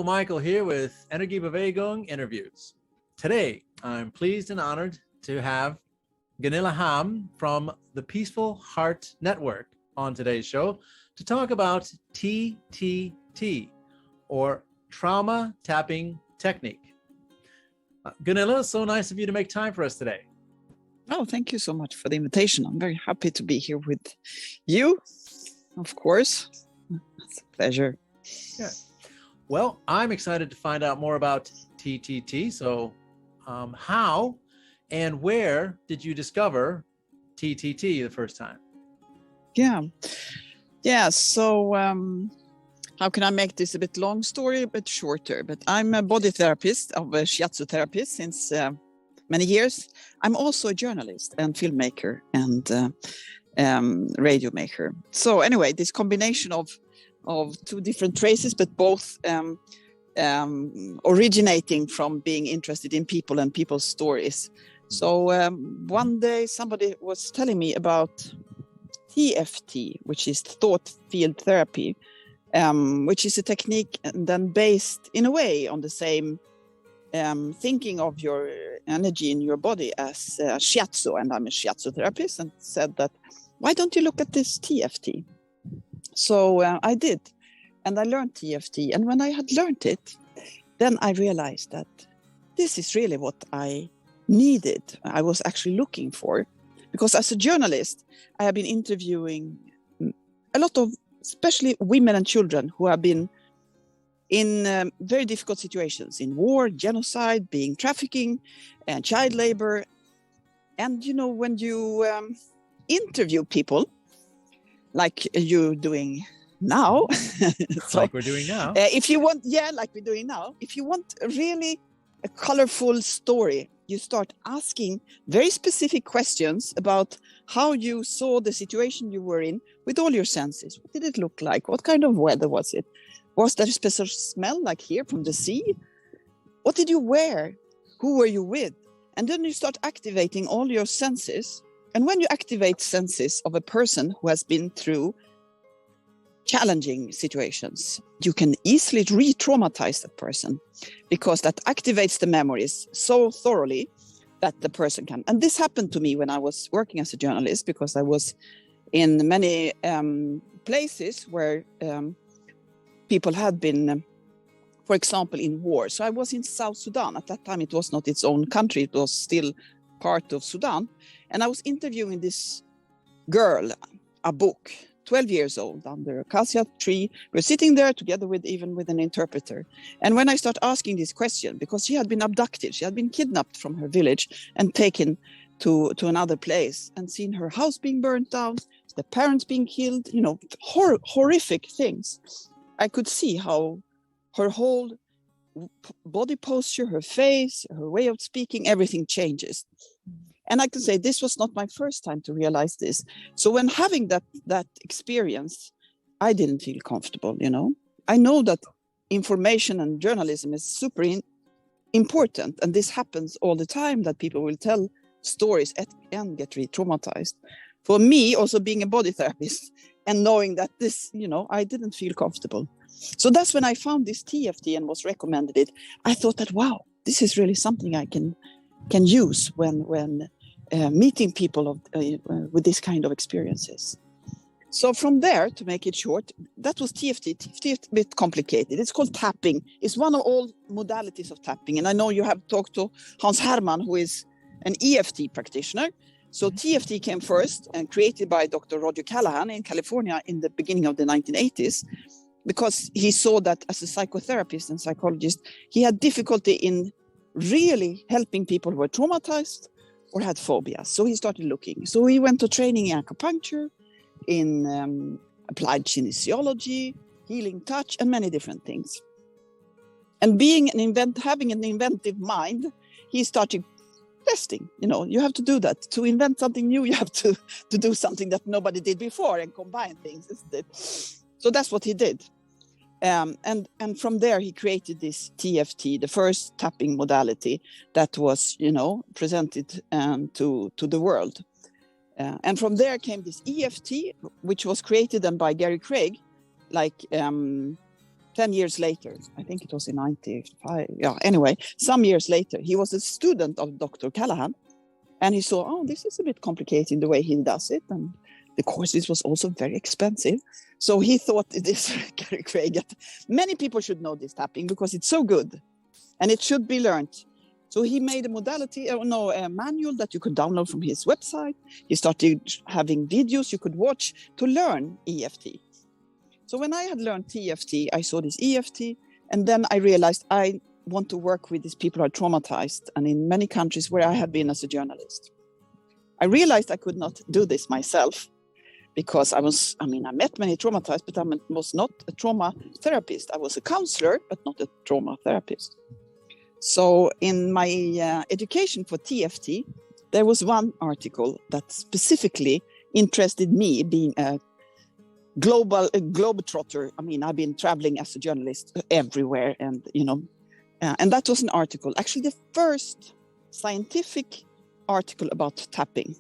Michael here with Energiebewegung Interviews. Today, I'm pleased and honored to have Gunillia Hamne from the Peaceful Heart Network on today's show to talk about TTT, or Trauma Tapping Technique. Gunillia, so nice of you to make time for us today. Oh, thank you so much for the invitation. I'm very happy to be here with you, of course. It's a pleasure. Yeah. Well, I'm excited to find out more about TTT. So how and where did you discover TTT the first time? Yeah. So how can I make this a bit long story, a bit shorter? But I'm a body therapist, a shiatsu therapist since many years. I'm also a journalist and filmmaker and radio maker. So anyway, this combination of two different traces, but both originating from being interested in people and people's stories. So one day somebody was telling me about TFT, which is thought field therapy, which is a technique and then based in a way on the same thinking of your energy in your body as shiatsu. And I'm a shiatsu therapist, and said that, why don't you look at this TFT? So I did, and I learned TFT. And when I had learned it, then I realized that this is really what I needed. I was actually looking for, because as a journalist, I have been interviewing a lot of, especially women and children who have been in very difficult situations, in war, genocide, being trafficking, and child labor. And, you know, when you interview people, like you're doing now. So, like we're doing now. If you want, like we're doing now. If you want really a colorful story, you start asking very specific questions about how you saw the situation you were in with all your senses. What did it look like? What kind of weather was it? Was there a special smell like here from the sea? What did you wear? Who were you with? And then you start activating all your senses. And when you activate senses of a person who has been through challenging situations, you can easily re-traumatize that person, because that activates the memories so thoroughly that the person can. And this happened to me when I was working as a journalist, because I was in many places where people had been, for example, in war. So I was in South Sudan. At that time, it was not its own country. It was still part of Sudan. And I was interviewing this girl, a book, 12 years old, under a cassia tree. We're sitting there together with an interpreter. And when I start asking this question, because she had been abducted, she had been kidnapped from her village and taken to another place, and seen her house being burnt down, the parents being killed, you know, horrific things. I could see how her whole body posture, her face, her way of speaking, everything changes. And I can say this was not my first time to realize this. So when having that experience, I didn't feel comfortable, you know. I know that information and journalism is super important. And this happens all the time, that people will tell stories and get re-traumatized. For me, also being a body therapist and knowing that this, you know, I didn't feel comfortable. So that's when I found this TFT and was recommended it. I thought that, wow, this is really something I can use when meeting people with this kind of experiences. So from there, to make it short, that was TFT. TFT is a bit complicated. It's called tapping. It's one of all modalities of tapping. And I know you have talked to Hans Hermann, who is an EFT practitioner. So TFT came first and created by Dr. Roger Callahan in California in the beginning of the 1980s, because he saw that as a psychotherapist and psychologist, he had difficulty in really helping people who were traumatized or had phobias. So he started looking. So he went to training in acupuncture, in applied kinesiology, healing touch, and many different things. And having an inventive mind, he started testing. You know, you have to do that. To invent something new, you have to do something that nobody did before and combine things, isn't it? So that's what he did. And from there, he created this TFT, the first tapping modality that was, you know, presented to the world. And from there came this EFT, which was created then by Gary Craig, like 10 years later, I think it was in 95. Yeah, anyway, some years later, he was a student of Dr. Callahan. And he saw, oh, this is a bit complicated the way he does it. And the courses was also very expensive. So he thought this, Gary Craig, that many people should know this tapping because it's so good and it should be learned. So he made a a manual that you could download from his website. He started having videos you could watch to learn EFT. So when I had learned TFT, I saw this EFT, and then I realized I want to work with these people who are traumatized, and in many countries where I have been as a journalist. I realized I could not do this myself because I met many traumatized, but I was not a trauma therapist. I was a counselor, but not a trauma therapist. So in my education for TFT, there was one article that specifically interested me, being a globetrotter. I've been traveling as a journalist everywhere, and and that was an article, actually the first scientific article about tapping,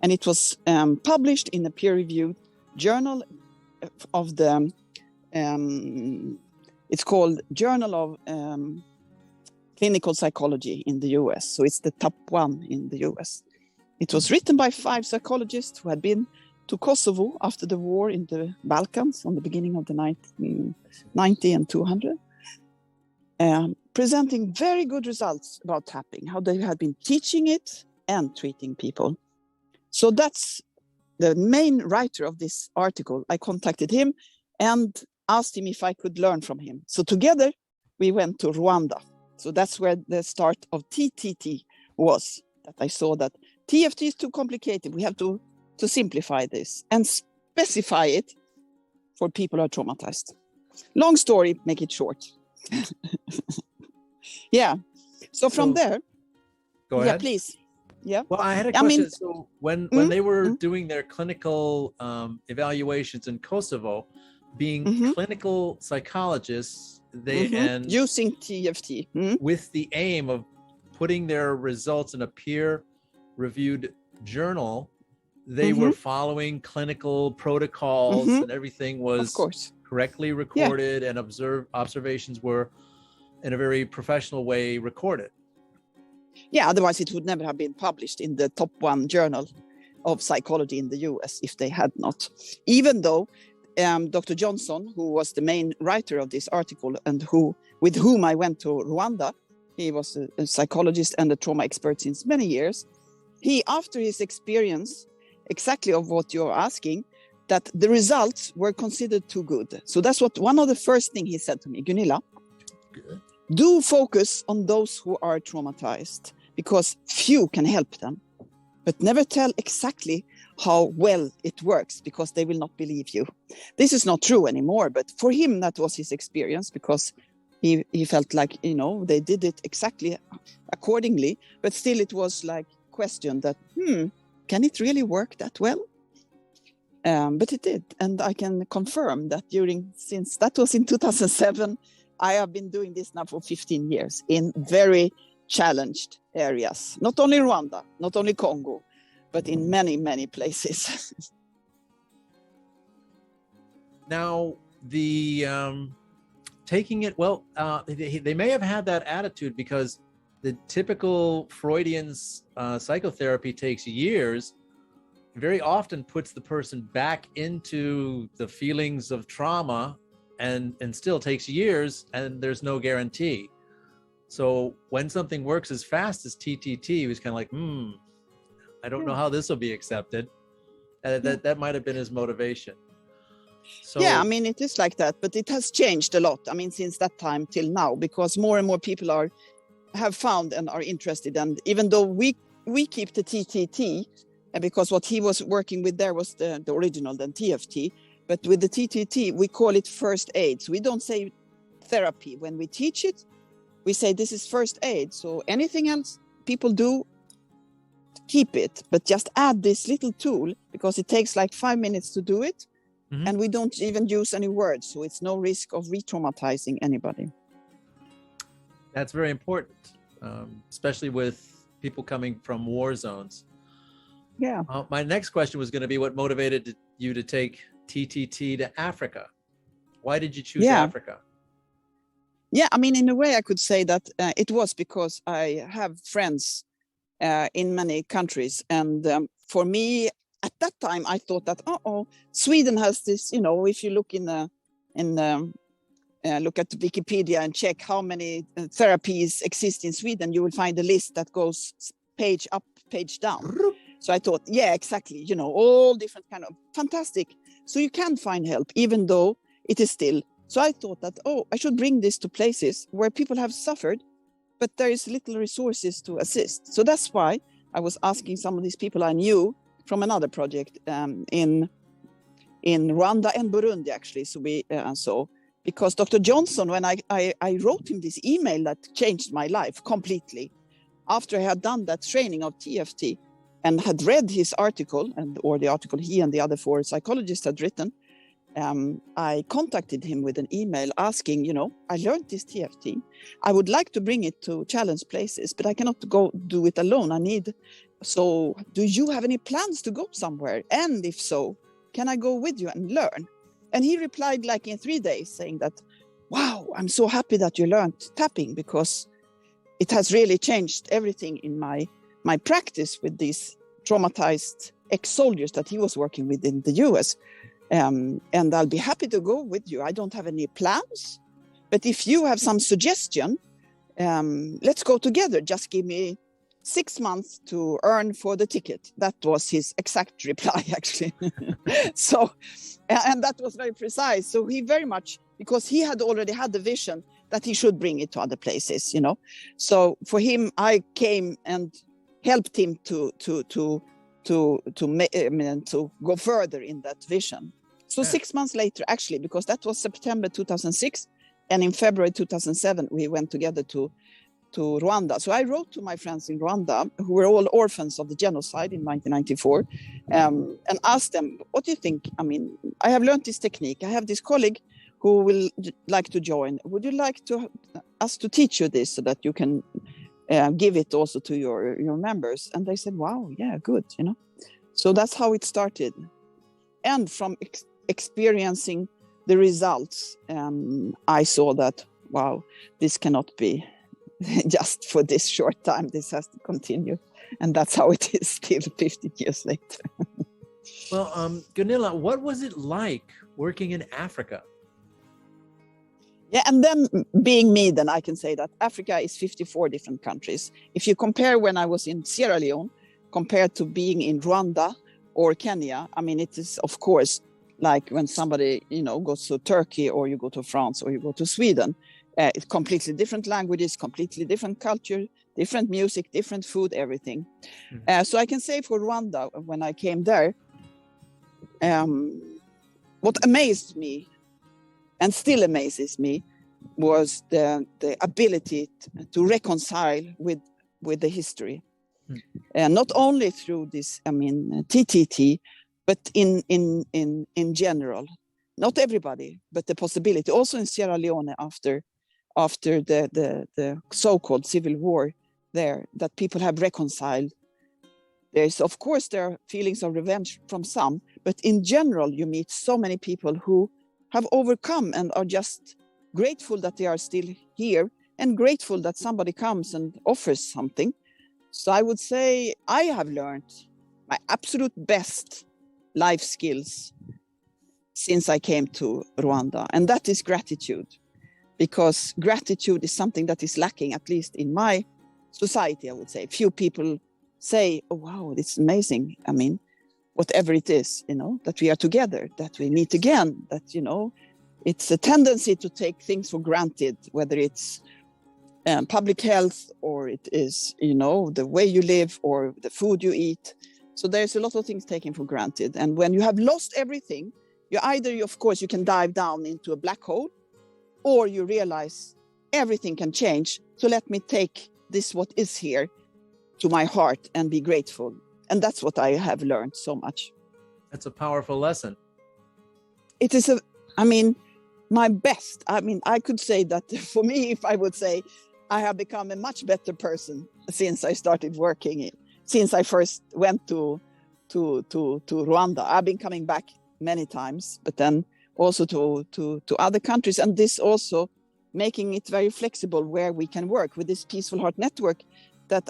and it was published in a peer-reviewed journal of the it's called Journal of Clinical Psychology in the US. So it's the top one in the US. It was written by 5 psychologists who had been to Kosovo after the war in the Balkans on the beginning of the 1990 and 200, presenting very good results about tapping, how they had been teaching it and treating people. So that's the main writer of this article. I contacted him and asked him if I could learn from him. So together we went to Rwanda. So that's where the start of TTT was, that I saw that TFT is too complicated. We have to simplify this and specify it for people who are traumatized. Long story, make it short. Yeah. So from there. Go ahead. Yeah, please. Yeah. Well, I had a question. So when they were doing their clinical evaluations in Kosovo, being clinical psychologists, they and using TFT with the aim of putting their results in a peer-reviewed journal, they were following clinical protocols and everything was correctly recorded, and observations were in a very professional way recorded. Yeah, otherwise it would never have been published in the top 1 journal of psychology in the US if they had not. Even though Dr. Johnson, who was the main writer of this article and with whom I went to Rwanda, he was a psychologist and a trauma expert since many years. After his experience, exactly of what you're asking, that the results were considered too good. So that's one of the first things he said to me, Gunilla, do focus on those who are traumatized, because few can help them, but never tell exactly how well it works, because they will not believe you. This is not true anymore, but for him, that was his experience, because he felt like, they did it exactly accordingly, but still it was like question that, can it really work that well? But it did. And I can confirm that since that was in 2007, I have been doing this now for 15 years in very challenged areas. Not only Rwanda, not only Congo, but in many, many places. Now, the taking it, they may have had that attitude because the typical Freudian psychotherapy takes years, very often puts the person back into the feelings of trauma and still takes years, and there's no guarantee. So when something works as fast as TTT, he was kind of like, I don't know how this will be accepted. That might have been his motivation. So, yeah, it is like that, but it has changed a lot. Since that time till now, because more and more people have found and are interested. And even though we keep the TTT, because what he was working with there was the original, then TFT, but with the TTT, we call it first aid. So we don't say therapy. When we teach it, we say this is first aid. So anything else people do, keep it, but just add this little tool, because it takes like 5 minutes to do it. And we don't even use any words. So it's no risk of re-traumatizing anybody. That's very important, especially with people coming from war zones. Yeah. My next question was going to be what motivated you to take TTT to Africa? Why did you choose Africa? Yeah, I mean, in a way, I could say that it was because I have friends in many countries. And for me, at that time, I thought that, Sweden has this, if you look look at Wikipedia and check how many therapies exist in Sweden, you will find a list that goes page up, page down. So I thought, yeah, exactly, all different kind of fantastic. So you can find help, even though it is still. So I thought that, I should bring this to places where people have suffered, but there is little resources to assist. So that's why I was asking some of these people I knew from another project in Rwanda and Burundi, actually. So because Dr. Johnson, when I wrote him this email that changed my life completely, after I had done that training of TFT and had read his article, or the article he and the other 4 psychologists had written, I contacted him with an email asking, I learned this TFT. I would like to bring it to challenge places, but I cannot go do it alone. So do you have any plans to go somewhere? And if so, can I go with you and learn? And he replied like in 3 days saying that, wow, I'm so happy that you learned tapping, because it has really changed everything in my practice with these traumatized ex-soldiers that he was working with in the US. And I'll be happy to go with you. I don't have any plans, but if you have some suggestion, let's go together. Just give me 6 months to earn for the ticket. That was his exact reply, actually. So, and that was very precise. So he very much, because he had already had the vision that he should bring it to other places, So for him, I came and helped him to go further in that vision. So 6 months later, actually, because that was September 2006, and in February 2007, we went together to Rwanda. So I wrote to my friends in Rwanda, who were all orphans of the genocide in 1994, and asked them, what do you think? I mean, I have learned this technique. I have this colleague who will like to join. Would you like us to teach you this so that you can give it also to your members? And they said, wow, yeah, good, So that's how it started. And from experiencing the results, I saw that, wow, this cannot be just for this short time. This has to continue. And that's how it is still 50 years later. Well, Gunilla, what was it like working in Africa? Yeah, and then being me, then I can say that Africa is 54 different countries. If you compare when I was in Sierra Leone, compared to being in Rwanda or Kenya, I mean, it is, of course, like when somebody, goes to Turkey, or you go to France, or you go to Sweden, it's completely different languages, completely different culture, different music, different food, everything. So I can say for Rwanda, when I came there, what amazed me and still amazes me was the ability to reconcile with the history. Not only through this, TTT, but in general. Not everybody, but the possibility. Also in Sierra Leone, after the so-called civil war there, that people have reconciled. Of course, there are feelings of revenge from some, but in general, you meet so many people who have overcome and are just grateful that they are still here, and grateful that somebody comes and offers something. So I would say I have learned my absolute best life skills since I came to Rwanda, and that is gratitude, because gratitude is something that is lacking, at least in my society, I would say. Few people say, oh, wow, it's amazing. I mean, whatever it is, that we are together, that we meet again, that, it's a tendency to take things for granted, whether it's public health, or it is, the way you live, or the food you eat. So there's a lot of things taken for granted. And when you have lost everything, of course, you can dive down into a black hole, or you realize everything can change. So let me take this, what is here, to my heart and be grateful. And that's what I have learned so much. That's a powerful lesson. It is my best. I could say that for me, if I would say, I have become a much better person since I started working, since I first went to Rwanda. I've been coming back many times, but then also to other countries. And this also making it very flexible where we can work with this Peaceful Heart Network that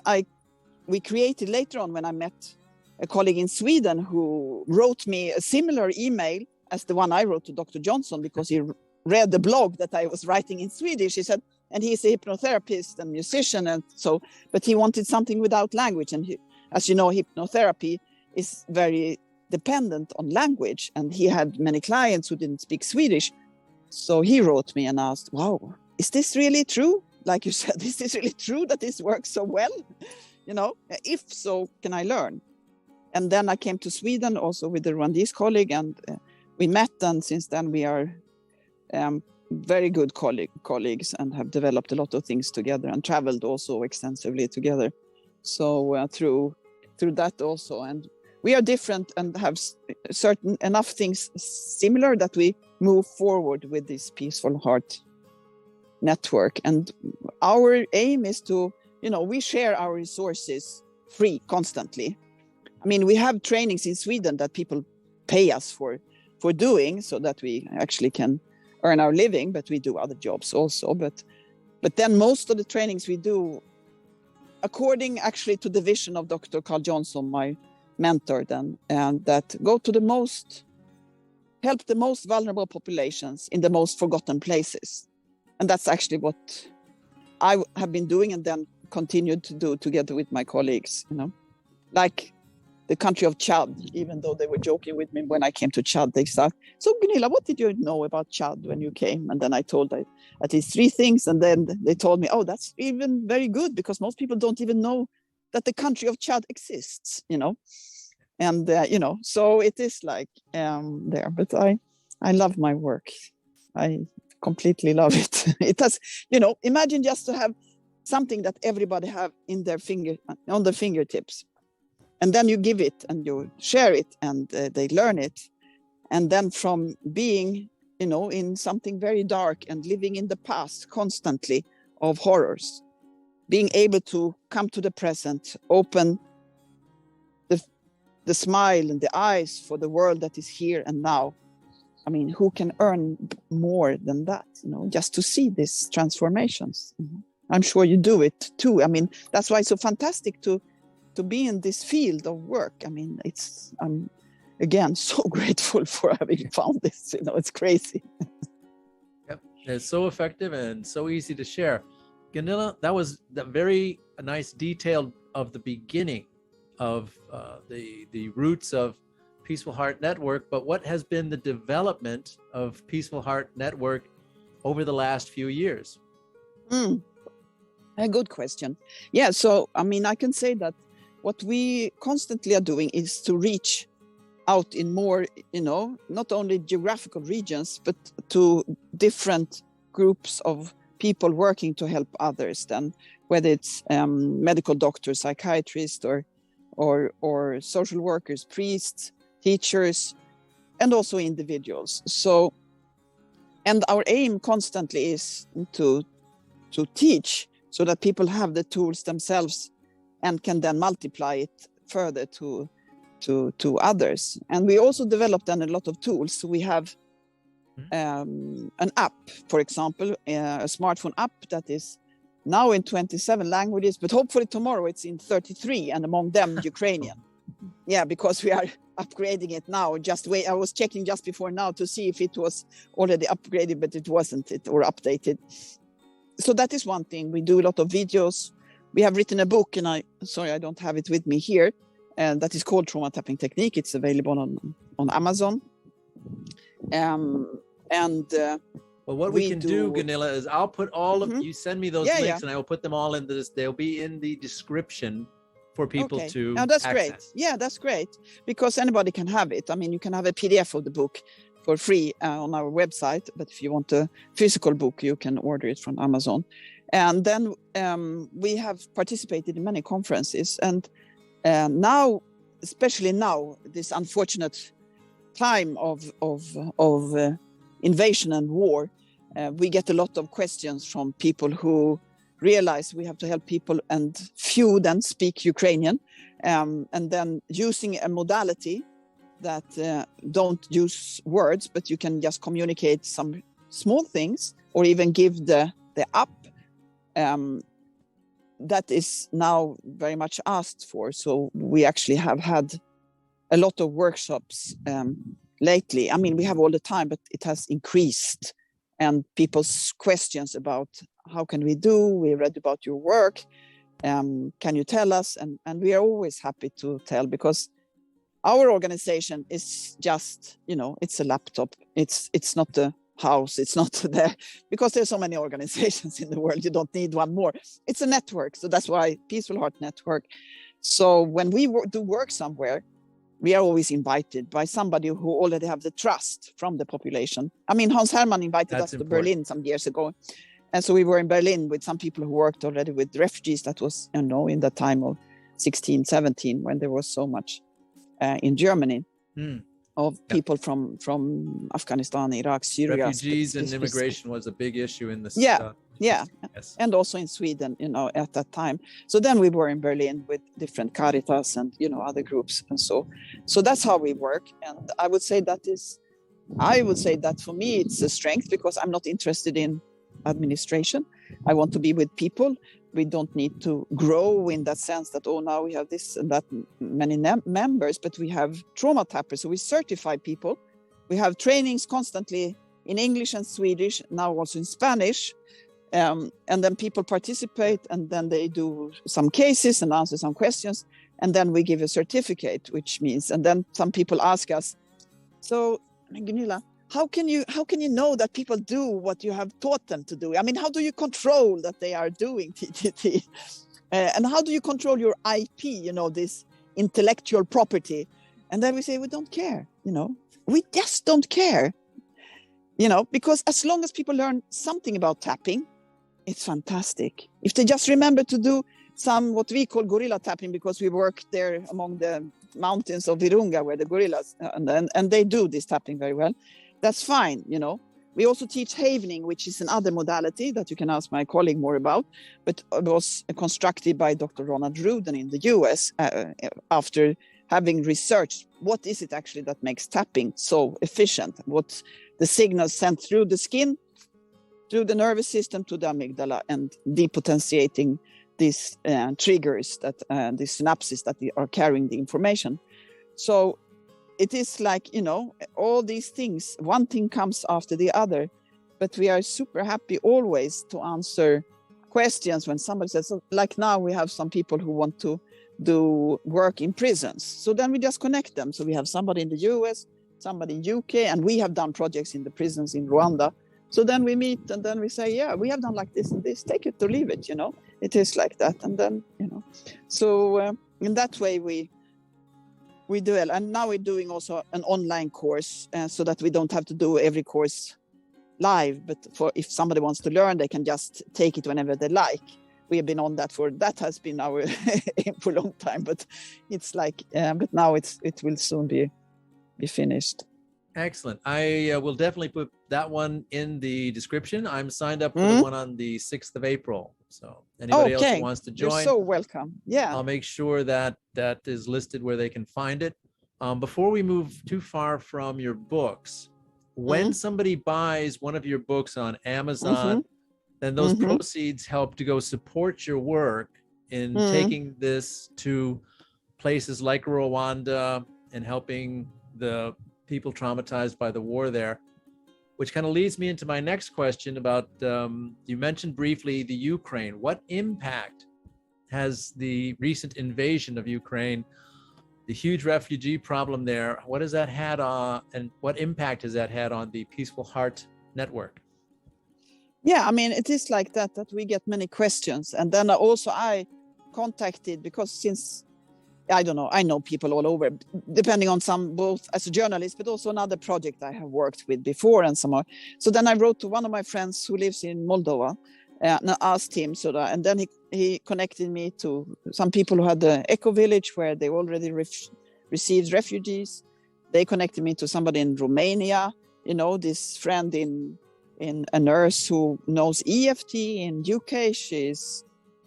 we created later on when I met a colleague in Sweden who wrote me a similar email as the one I wrote to Dr. Johnson, because he read the blog that I was writing in Swedish. He said, and he's a hypnotherapist and musician, and so, but he wanted something without language. And as you know, hypnotherapy is very dependent on language, and he had many clients who didn't speak Swedish. So he wrote me and asked, wow, is this really true? Like you said, is this really true that this works so well? If so, can I learn? And then I came to Sweden also with the Rwandese colleague, and we met, and since then we are very good colleagues and have developed a lot of things together and traveled also extensively together. So through that also, and we are different and have certain enough things similar that we move forward with this Peaceful Heart Network. And our aim is to, we share our resources free constantly. I mean, we have trainings in Sweden that people pay us for doing, so that we actually can earn our living, but we do other jobs also. But then most of the trainings we do, according actually to the vision of Dr. Carl Johnson, my mentor then, and that go to help the most vulnerable populations in the most forgotten places. And that's actually what I have been doing and then continued to do together with my colleagues, like the country of Chad. Even though they were joking with me when I came to Chad, they said, so Gunilla, what did you know about Chad when you came? And then I told them at least 3 things. And then they told me, oh, that's even very good, because most people don't even know that the country of Chad exists, And, so it is like there. But I love my work. I completely love it. It has, imagine just to have something that everybody have on their fingertips. And then you give it and you share it, and they learn it. And then from being, in something very dark and living in the past constantly of horrors, being able to come to the present, open the smile and the eyes for the world that is here and now. I mean, who can earn more than that, just to see these transformations? I'm sure you do it too. I mean, that's why it's so fantastic to be in this field of work. I mean, I'm again so grateful for having found this. It's crazy. Yep, it's so effective and so easy to share. Gunilla, that was the very nice detail of the beginning of the roots of Peaceful Heart Network. But what has been the development of Peaceful Heart Network over the last few years? A good question. Yeah, so I mean, I can say that what we constantly are doing is to reach out in more, not only geographical regions, but to different groups of people working to help others, then whether it's medical doctors, psychiatrists, or social workers, priests, teachers, and also individuals. So, and our aim constantly is to teach so that people have the tools themselves and can then multiply it further to others. And we also developed then a lot of tools. So we have an app, for example, a smartphone app that is now in 27 languages, but hopefully tomorrow it's in 33, and among them Ukrainian. Yeah, because we are upgrading it now. I was checking just before now to see if it was already upgraded, but it wasn't, or updated. So that is one thing. We do a lot of videos. We have written a book, and I don't have it with me here, and that is called Trauma Tapping Technique. It's available on Amazon. Well, what we can do, Gunilla, is I'll put all of you send me those links, and I will put them all in this. They'll be in the description for people to that's access. Great. Yeah, that's great, because anybody can have it. I mean, you can have a PDF of the book for free on our website, but if you want a physical book, you can order it from Amazon. And then we have participated in many conferences, and now, especially now, this unfortunate time of invasion and war, we get a lot of questions from people who realize we have to help people, and few then speak Ukrainian, and then using a modality that don't use words, but you can just communicate some small things or even give the app. That is now very much asked for. So we actually have had a lot of workshops lately. I mean, we have all the time, but it has increased. And people's questions about how can we do? We read about your work. Can you tell us? And we are always happy to tell, because our organization is just, it's a laptop. It's not the house. It's not there, because there's so many organizations in the world. You don't need one more. It's a network. So that's why Peaceful Heart Network. So when we do work somewhere, we are always invited by somebody who already have the trust from the population. I mean, Hans Hermann invited us to Berlin some years ago. And so we were in Berlin with some people who worked already with refugees. That was, in the time of 16, 17, when there was so much in Germany of people from Afghanistan, Iraq, Syria. Refugees and immigration was a big issue in this. Yes. And also in Sweden, at that time. So then we were in Berlin with different Caritas and, other groups. And so that's how we work. And I would say that for me, it's a strength, because I'm not interested in administration. I want to be with people. We don't need to grow in that sense that, now we have this and that many members, but we have trauma tappers. So we certify people. We have trainings constantly in English and Swedish, now also in Spanish. And then people participate, and then they do some cases and answer some questions. And then we give a certificate, which means, and then some people ask us, so Gunilla, how can you know that people do what you have taught them to do? I mean, how do you control that they are doing TTT? And how do you control your IP, this intellectual property? And then we say, we don't care, we just don't care, because as long as people learn something about tapping, it's fantastic. If they just remember to do some, what we call gorilla tapping, because we work there among the mountains of Virunga, where the gorillas, and they do this tapping very well. That's fine, We also teach havening, which is another modality that you can ask my colleague more about, but it was constructed by Dr. Ronald Ruden in the US after having researched what is it actually that makes tapping so efficient, what the signals sent through the skin, through the nervous system to the amygdala, and depotentiating these triggers, that these synapses that are carrying the information. So it is like, all these things, one thing comes after the other, but we are super happy always to answer questions when somebody says, so like now we have some people who want to do work in prisons. So then we just connect them. So we have somebody in the US, somebody in UK, and we have done projects in the prisons in Rwanda. So then we meet, and then we say, yeah, we have done like this and this, take it or leave it, it is like that. And then, so in that way we do it. And now we're doing also an online course so that we don't have to do every course live, but if somebody wants to learn, they can just take it whenever they like. We have been on that has been our aim for a long time, but it's like, but now it will soon be finished. Excellent. I will definitely put that one in the description. I'm signed up for the one on the 6th of April. So anybody else who wants to join, you're so welcome. Yeah. I'll make sure that is listed where they can find it. Before we move too far from your books, when somebody buys one of your books on Amazon, then those proceeds help to go support your work in taking this to places like Rwanda and helping the people traumatized by the war there, which kind of leads me into my next question about, you mentioned briefly the Ukraine. What impact has the recent invasion of Ukraine, the huge refugee problem there, what has that had and what impact has that had on the Peaceful Heart Network? Yeah, I mean, it is like that we get many questions. And then also I contacted, because since I don't know, I know people all over, depending on some, both as a journalist, but also another project I have worked with before and some more. So then I wrote to one of my friends who lives in Moldova and I asked him, and then he connected me to some people who had the Eco Village where they already received refugees. They connected me to somebody in Romania, this friend in a nurse who knows EFT in UK. She's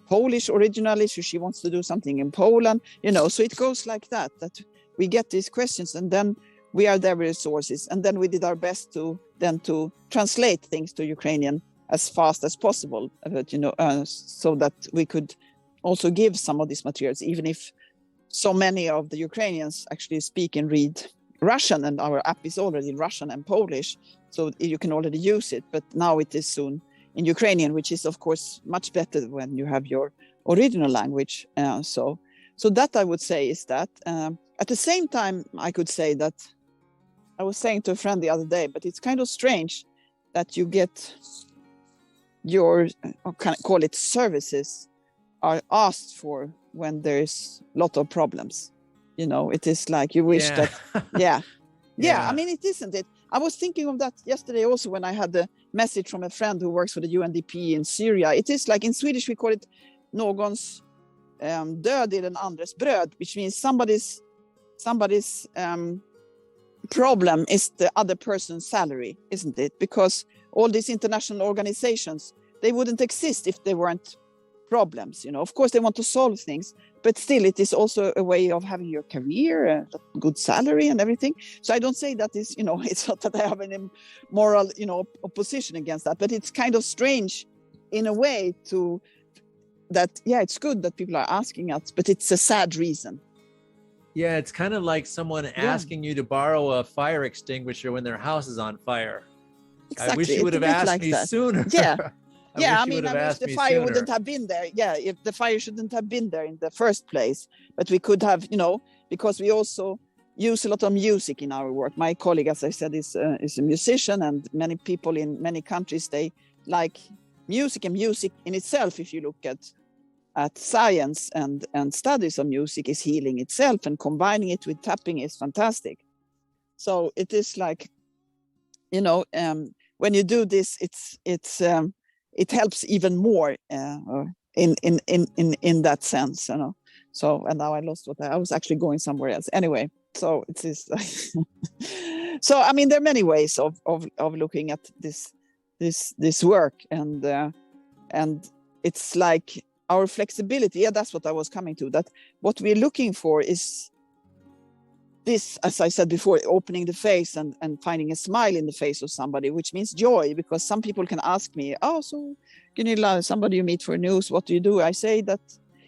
Polish originally, so she wants to do something in Poland, so it goes like that we get these questions, and then we are their resources, and then we did our best to translate things to Ukrainian as fast as possible, but, so that we could also give some of these materials, even if so many of the Ukrainians actually speak and read Russian, and our app is already in Russian and Polish, so you can already use it. But now it is soon in Ukrainian, which is of course much better when you have your original language. So that I would say is that. At the same time, I could say that I was saying to a friend the other day, but it's kind of strange that you get your, can I call it, services are asked for when there's a lot of problems. It is like you wish that, I mean, it isn't it. I was thinking of that yesterday also when I had the message from a friend who works for the UNDP in Syria. It is like in Swedish we call it någons död är den andres bröd, which means somebody's problem is the other person's salary, isn't it? Because all these international organizations, they wouldn't exist if they weren't problems. Of course they want to solve things, but still it is also a way of having your career, a good salary and everything. So I don't say that is, it's not that I have any moral, opposition against that, but it's kind of strange in a way to that. Yeah, it's good that people are asking us, but it's a sad reason. Yeah, it's kind of like someone asking you to borrow a fire extinguisher when their house is on fire. Exactly. I wish you would have asked me sooner. Yeah. I wish the fire sooner. wouldn't have been there. Yeah, if the fire shouldn't have been there in the first place. But we could have, because we also use a lot of music in our work. My colleague, as I said, is a musician, and many people in many countries, they like music, and music in itself, if you look at science and studies of music, is healing itself, and combining it with tapping is fantastic. So it is like, when you do this, it helps even more in that sense, So, and now I lost what I was actually going somewhere else. Anyway, so it is. So I mean, there are many ways of looking at this work, and it's like our flexibility. Yeah, that's what I was coming to. That what we're looking for is this, as I said before, opening the face and finding a smile in the face of somebody, which means joy, because some people can ask me, oh, so Gunilla, somebody you meet for news, what do you do? I say that,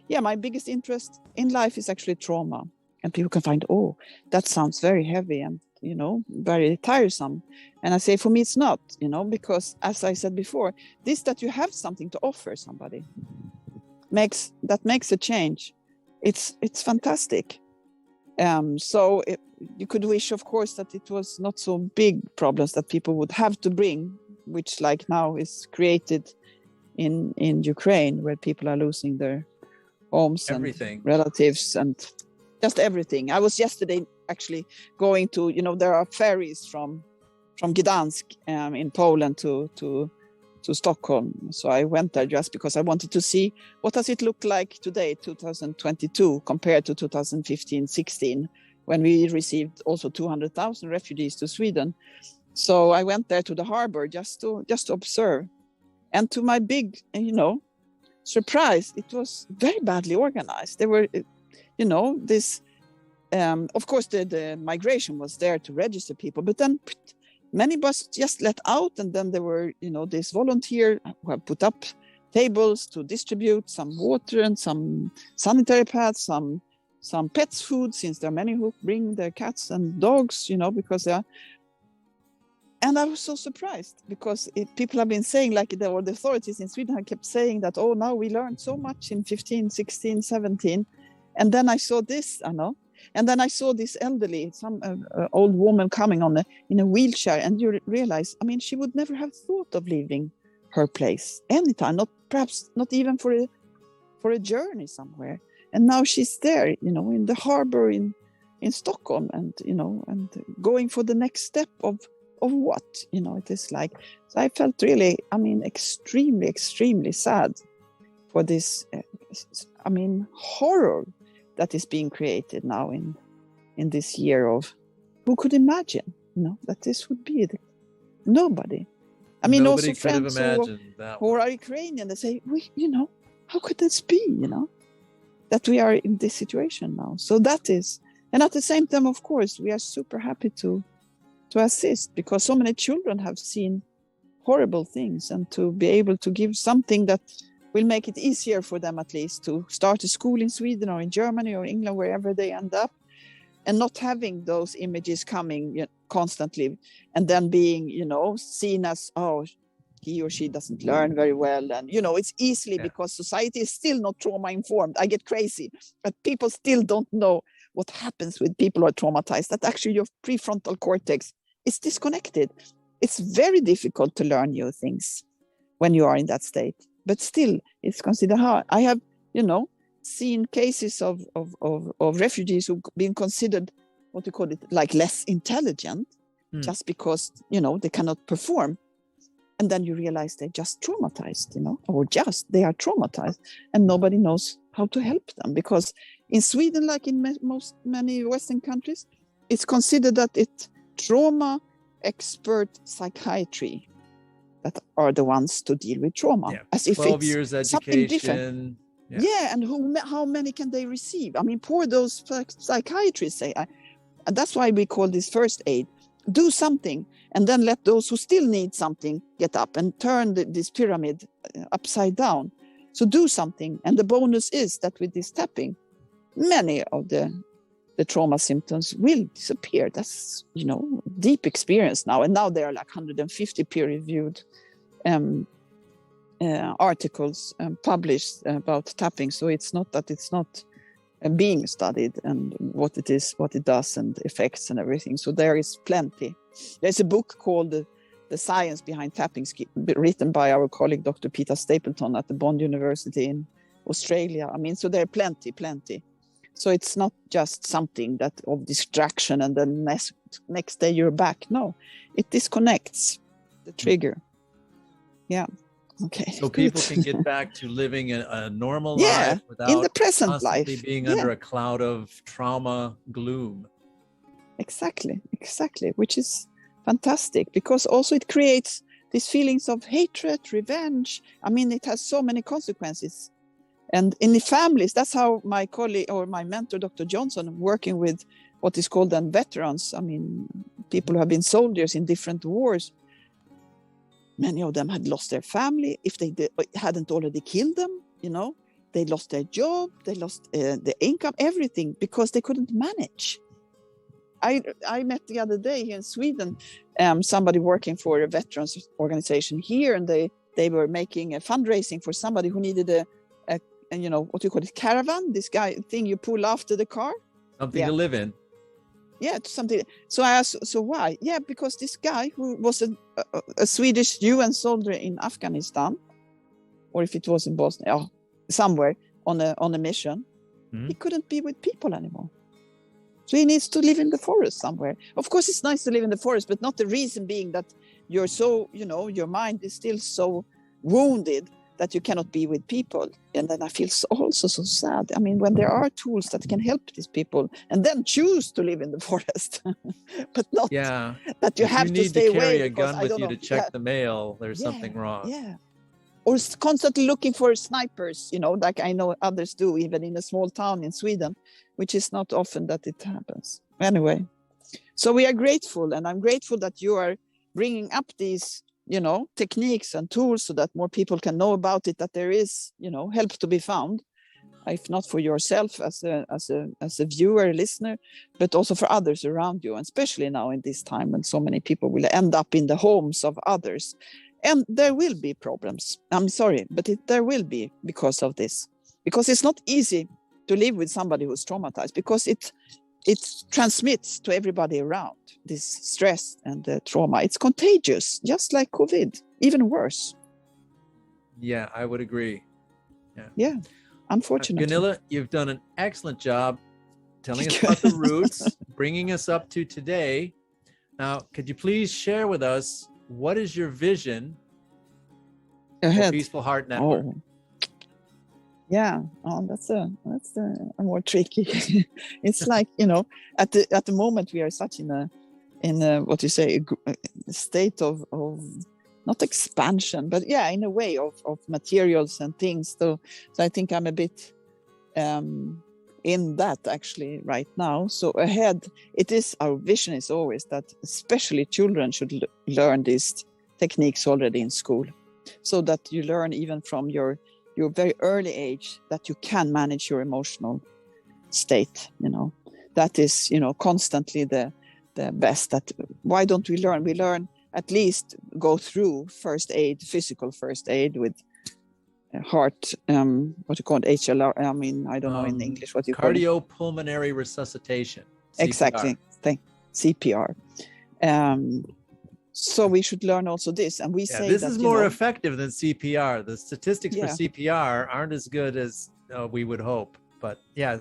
yeah, my biggest interest in life is actually trauma. And people can find, oh, that sounds very heavy and, very tiresome. And I say, for me, it's not, because as I said before, this that you have something to offer somebody makes a change. It's fantastic. So you could wish, of course, that it was not so big problems that people would have to bring, which like now is created in Ukraine, where people are losing their homes everything. And relatives and just everything. I was yesterday actually going to, there are ferries from Gdansk in Poland to Stockholm. So I went there just because I wanted to see what does it look like today, 2022, compared to 2015-16, when we received also 200,000 refugees to Sweden. So I went there to the harbor just to observe. And to my big, surprise, it was very badly organized. There were, this, of course, the migration was there to register people, but then many was just let out, and then there were, this volunteer who have put up tables to distribute some water and some sanitary pads, some pets food, since there are many who bring their cats and dogs, because they are. And I was so surprised, because people have been saying, like the authorities in Sweden have kept saying that, oh, now we learned so much in 15, 16, 17. And then I saw this, and then I saw this elderly, some old woman coming in a wheelchair, and you realize, I mean, she would never have thought of leaving her place anytime, perhaps not even for a journey somewhere. And now she's there, in the harbor in Stockholm, and and going for the next step of what, it is like. So I felt really, extremely, extremely sad for this, horror that is being created now in this year of, who could imagine, that this would be nobody. Nobody also could friends have imagined who are Ukrainian, they say, how could this be, that we are in this situation now. So that is, and at the same time, of course, we are super happy to assist, because so many children have seen horrible things, and to be able to give something that will make it easier for them at least to start a school in Sweden or in Germany or England, wherever they end up, and not having those images coming constantly, and then being, seen as, oh, he or she doesn't learn very well. And, it's easily because society is still not trauma informed. I get crazy, but people still don't know what happens with people who are traumatized, that actually your prefrontal cortex is disconnected. It's very difficult to learn new things when you are in that state, but still it's considered hard. I have, seen cases of refugees who've been considered, what you call it, like less intelligent, just because, they cannot perform. And then you realize they're just traumatized, they are traumatized, and nobody knows how to help them. Because in Sweden, like in many Western countries, it's considered that it's trauma expert psychiatry that are the ones to deal with trauma. As if 12 it's years something education. Different. And how many can they receive? I mean, poor those psychiatrists say. And that's why we call this first aid. Do something, and then let those who still need something get up and turn this pyramid upside down. So do something. And the bonus is that with this tapping, many of the trauma symptoms will disappear. That's, deep experience now. And now there are like 150 peer-reviewed articles published about tapping. So it's not that it's not being studied, and what it is, what it does, and effects and everything. So there is plenty. There's a book called The Science Behind Tapping, written by our colleague Dr. Peter Stapleton at the Bond University in Australia. I mean, so there are plenty. So it's not just something that of distraction and then next day you're back. No, it disconnects the trigger. Yeah. Okay. So people can get back to living a normal life without in the present constantly life. being under a cloud of trauma gloom. Exactly, which is fantastic, because also it creates these feelings of hatred, revenge. I mean, it has so many consequences. And in the families, that's how my colleague or my mentor, Dr. Johnson, working with what is called then veterans. I mean, people who have been soldiers in different wars. Many of them had lost their family. If they hadn't already killed them, they lost their job, they lost the income, everything, because they couldn't manage. I met the other day here in Sweden, somebody working for a veterans organization here, and they were making a fundraising for somebody who needed a what you call it, caravan, this thing you pull after the car. Something to live in. Yeah, something. So I asked, so why? Yeah, because this guy who was a Swedish UN soldier in Afghanistan, or if it was in Bosnia, somewhere on a mission, he couldn't be with people anymore. So he needs to live in the forest somewhere. Of course, it's nice to live in the forest, but not the reason being that you're so, your mind is still so wounded that you cannot be with people. And then I feel also so sad. I mean, when there are tools that can help these people, and then choose to live in the forest, but not that you have to stay away. If you need to carry a gun with you to check the mail, there's something wrong. Yeah. Or constantly looking for snipers, like I know others do, even in a small town in Sweden, which is not often that it happens. Anyway, so we are grateful, and I'm grateful that you are bringing up these techniques and tools so that more people can know about it, that there is, help to be found, if not for yourself as a viewer, listener, but also for others around you, and especially now in this time when so many people will end up in the homes of others. And there will be problems. I'm sorry, but there will be, because of this. Because it's not easy to live with somebody who's traumatized, because it transmits to everybody around, this stress and trauma. It's contagious, just like COVID, even worse. Yeah, I would agree. Yeah, unfortunately. Gunilla, you've done an excellent job telling us about the roots, bringing us up to today. Now, could you please share with us, what is your vision for Peaceful Heart Network? Yeah, that's a more tricky. It's like, at the moment we are such in a what you say, a state of not expansion, but in a way of materials and things. So I think I'm a bit in that actually right now. So ahead, our vision is always that especially children should learn this techniques already in school, so that you learn even from your very early age that you can manage your emotional state. That is constantly the best. That why don't we learn at least go through first aid, physical first aid with heart, what you call it, HLR, I mean, I don't know in English what you call it. Cardiopulmonary resuscitation, CPR. Exactly, CPR. So we should learn also this, and we say this that, is more effective than CPR. The statistics for Yeah. CPR aren't as good as we would hope, but yeah,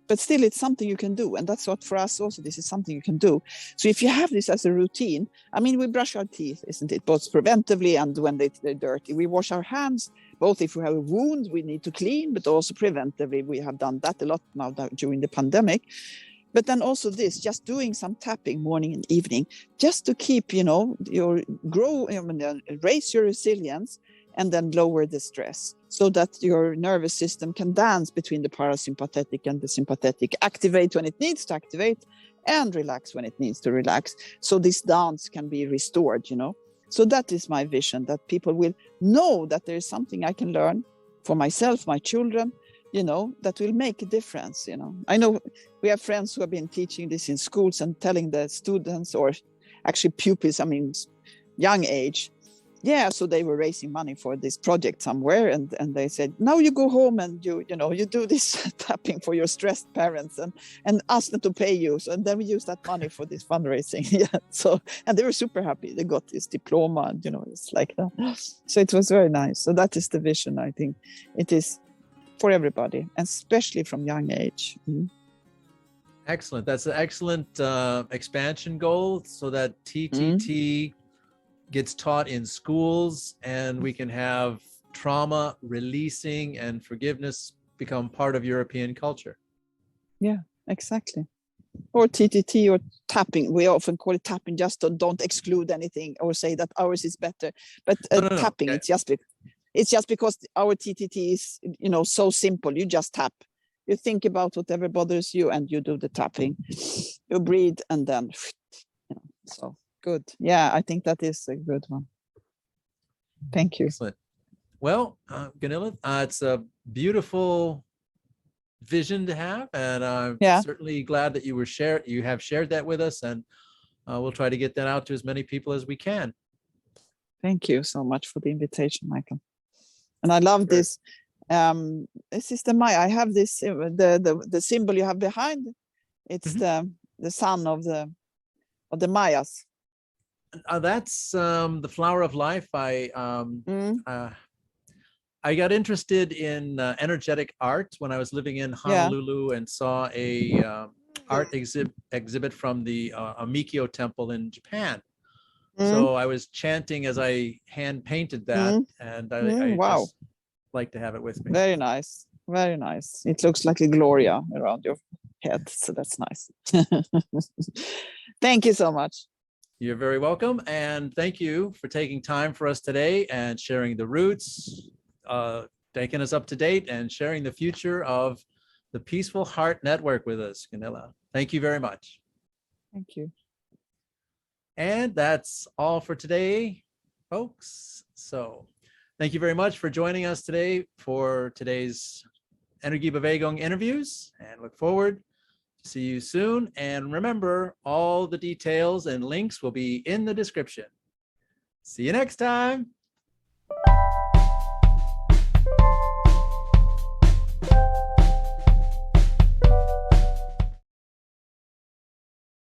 but still it's something you can do, and that's what for us also, this is something you can do. So if you have this as a routine, I mean, we brush our teeth, isn't it, both preventively and when they're dirty. We wash our hands, both if we have a wound we need to clean, but also preventively. We have done that a lot now during the pandemic. But then also this, just doing some tapping morning and evening, just to keep, raise your resilience and then lower the stress, so that your nervous system can dance between the parasympathetic and the sympathetic, activate when it needs to activate and relax when it needs to relax. So this dance can be restored, So that is my vision, that people will know that there is something I can learn for myself, my children, that will make a difference. I know we have friends who have been teaching this in schools and telling the students, or actually pupils, I mean, young age. So they were raising money for this project somewhere, and they said, now you go home and you do this tapping for your stressed parents and ask them to pay you. So, and then we use that money for this fundraising. So, and they were super happy. They got this diploma, and it's like that. So it was very nice. So that is the vision. I think it is for everybody, especially from young age. Excellent. That's an excellent expansion goal, so that TTT gets taught in schools, and we can have trauma releasing and forgiveness become part of European culture. Yeah, exactly. Or TTT or tapping. We often call it tapping, just don't exclude anything or say that ours is better. But tapping, it's just because our TTT is, so simple. You just tap. You think about whatever bothers you and you do the tapping. You breathe and then, so. Good. Yeah, I think that is a good one. Thank you. Excellent. Well, Gunillia, it's a beautiful vision to have, and I'm certainly glad that you have shared that with us, and we'll try to get that out to as many people as we can. Thank you so much for the invitation, Michael. And I love this. This is the Maya. I have this the symbol you have behind. It's the sun of the Mayas. That's the flower of life. I got interested in energetic art when I was living in Honolulu and saw a art exhibit from the Amikyo temple in Japan. So I was chanting as I hand painted that, and I just like to have it with me. Very nice. Very nice. It looks like a Gloria around your head, so that's nice. Thank you so much. You're very welcome, and thank you for taking time for us today and sharing the roots, taking us up to date, and sharing the future of the Peaceful Heart Network with us, Gunillia. Thank you very much. Thank you. And that's all for today, folks. So thank you very much for joining us today for today's Energiebewegung interviews, and look forward to see you soon. And remember, all the details and links will be in the description. See you next time.